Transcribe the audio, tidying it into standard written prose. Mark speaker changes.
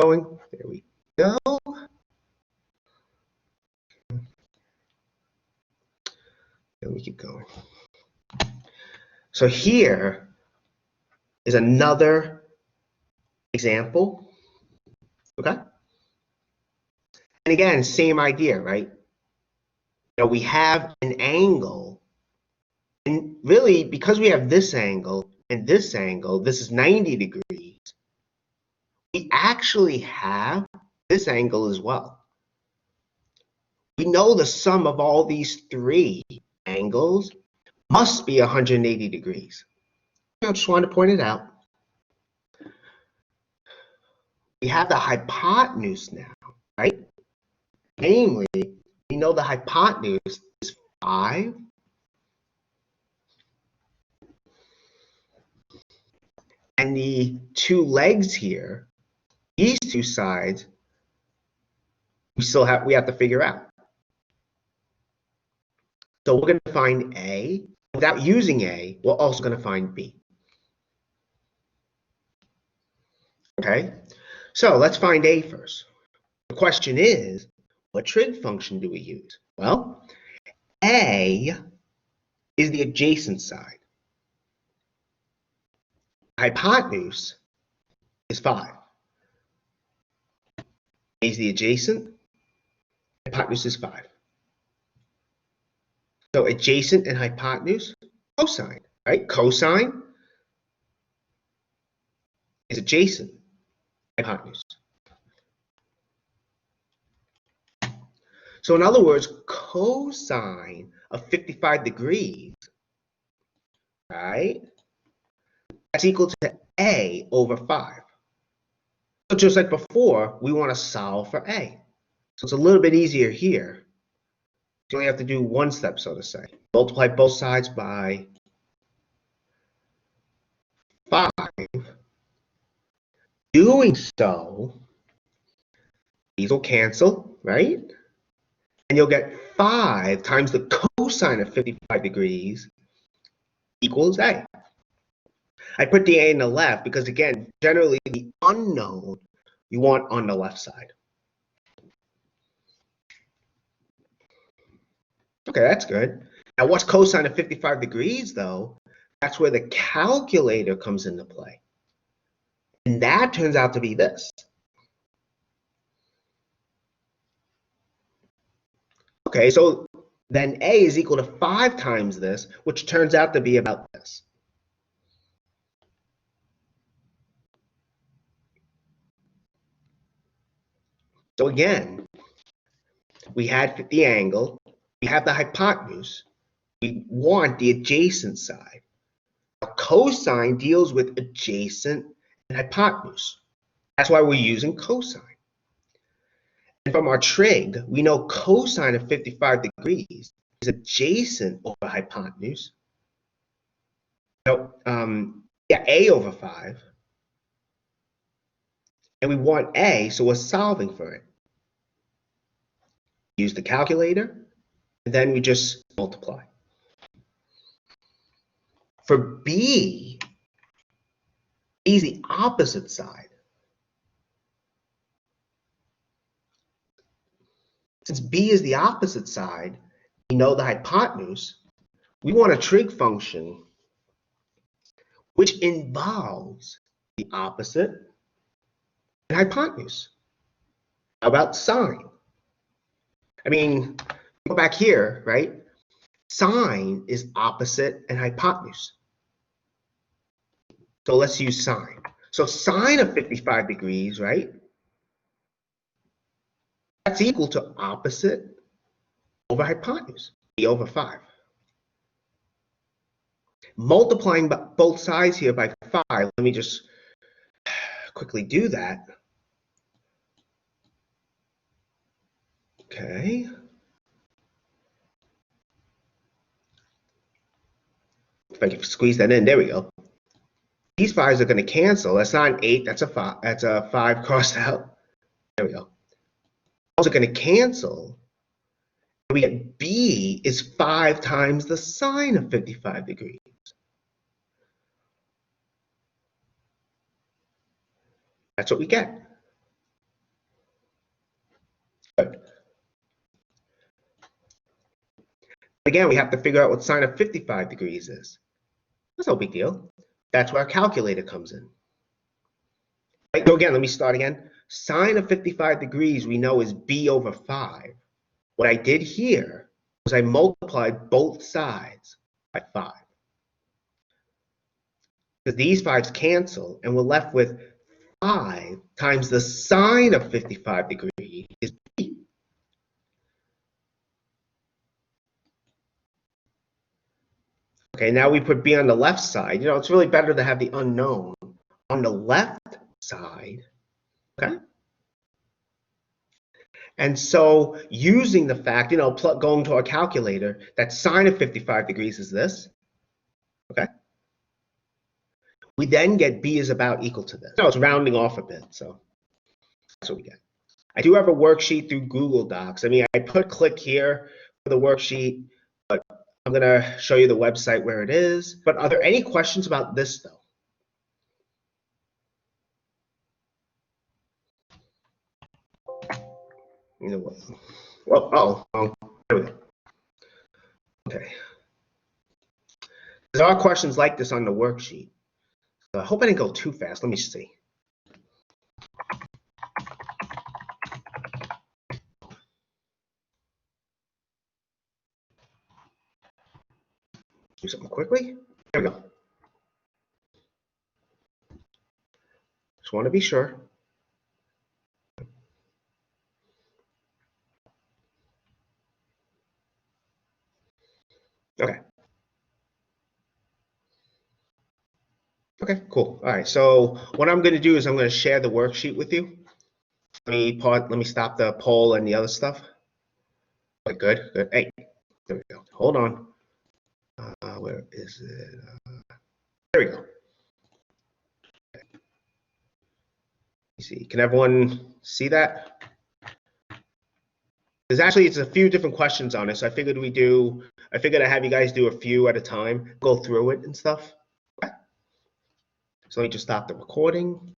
Speaker 1: going. There we go. Let me keep going. So here is another example. Okay. And again, same idea, right? You know, we have an angle, and really, because we have this angle and this angle, this is 90 degrees. We actually have this angle as well. We know the sum of all these three angles must be 180 degrees. I just wanted to point it out. We have the hypotenuse now, right? Namely, we know the hypotenuse is 5. And the two legs here, these two sides, we have to figure out. So we're going to find A. Without using A, we're also going to find B. Okay, so let's find A first. The question is, what trig function do we use? Well, A is the adjacent side. Hypotenuse is 5. A is the adjacent. Hypotenuse is 5. So adjacent and hypotenuse, cosine, right? Cosine is adjacent hypotenuse. So in other words, cosine of 55 degrees, right? That's equal to A over 5. So just like before, we want to solve for A. So it's a little bit easier here. You only have to do one step, so to say. Multiply both sides by 5. Doing so, these will cancel, right? And you'll get 5 times the cosine of 55 degrees equals A. I put the A in the left because, again, generally the unknown you want on the left side. Okay, that's good. Now, what's cosine of 55 degrees, though? That's where the calculator comes into play. And that turns out to be this. Okay, so then A is equal to 5 times this, which turns out to be about this. So again, we had the angle, we have the hypotenuse, we want the adjacent side. Now, cosine deals with adjacent and hypotenuse. That's why we're using cosine. And from our trig, we know cosine of 55 degrees is adjacent over hypotenuse. So, A over 5. And we want A, so we're solving for it. Use the calculator, and then we just multiply. For B is the opposite side. Since B is the opposite side, we know the hypotenuse. We want a trig function which involves the opposite and hypotenuse. How about sine? I mean, go back here, right? Sine is opposite and hypotenuse. So let's use sine. So sine of 55 degrees, right? That's equal to opposite over hypotenuse, B over 5. Multiplying both sides here by 5, let me just quickly do that. Okay. If I can squeeze that in, there we go. These 5s are going to cancel. That's not an 8, that's a 5. That's a 5 crossed out. There we go. Those are going to cancel. And we get B is 5 times the sine of 55 degrees. That's what we get. Again, we have to figure out what sine of 55 degrees is. That's no big deal. That's where our calculator comes in. Right, so again, let me start again. Sine of 55 degrees we know is b over 5. What I did here was I multiplied both sides by 5. Because these 5's cancel, and we're left with 5 times the sine of 55 degrees is b. Okay, now we put b on the left side. You know, it's really better to have the unknown on the left side. Okay? And so using the fact, you know, going to our calculator, that sine of 55 degrees is this. Okay? We then get b is about equal to this. No, it's rounding off a bit, so that's what we get. I do have a worksheet through Google Docs. I mean, I click here for the worksheet, but I'm going to show you the website where it is. But are there any questions about this, though? You know what? Well, there we go. Okay. There are questions like this on the worksheet. So I hope I didn't go too fast. Let me see. Do something quickly. There we go. Just want to be sure. Okay. Okay, cool. All right. So what I'm going to do is I'm going to share the worksheet with you. Let me stop the poll and the other stuff. Okay, good. Hey, there we go. Hold on. Where is it? There we go. Okay. See, can everyone see that? It's a few different questions on it, so I figured I'd have you guys do a few at a time, go through it and stuff. Okay. So let me just stop the recording.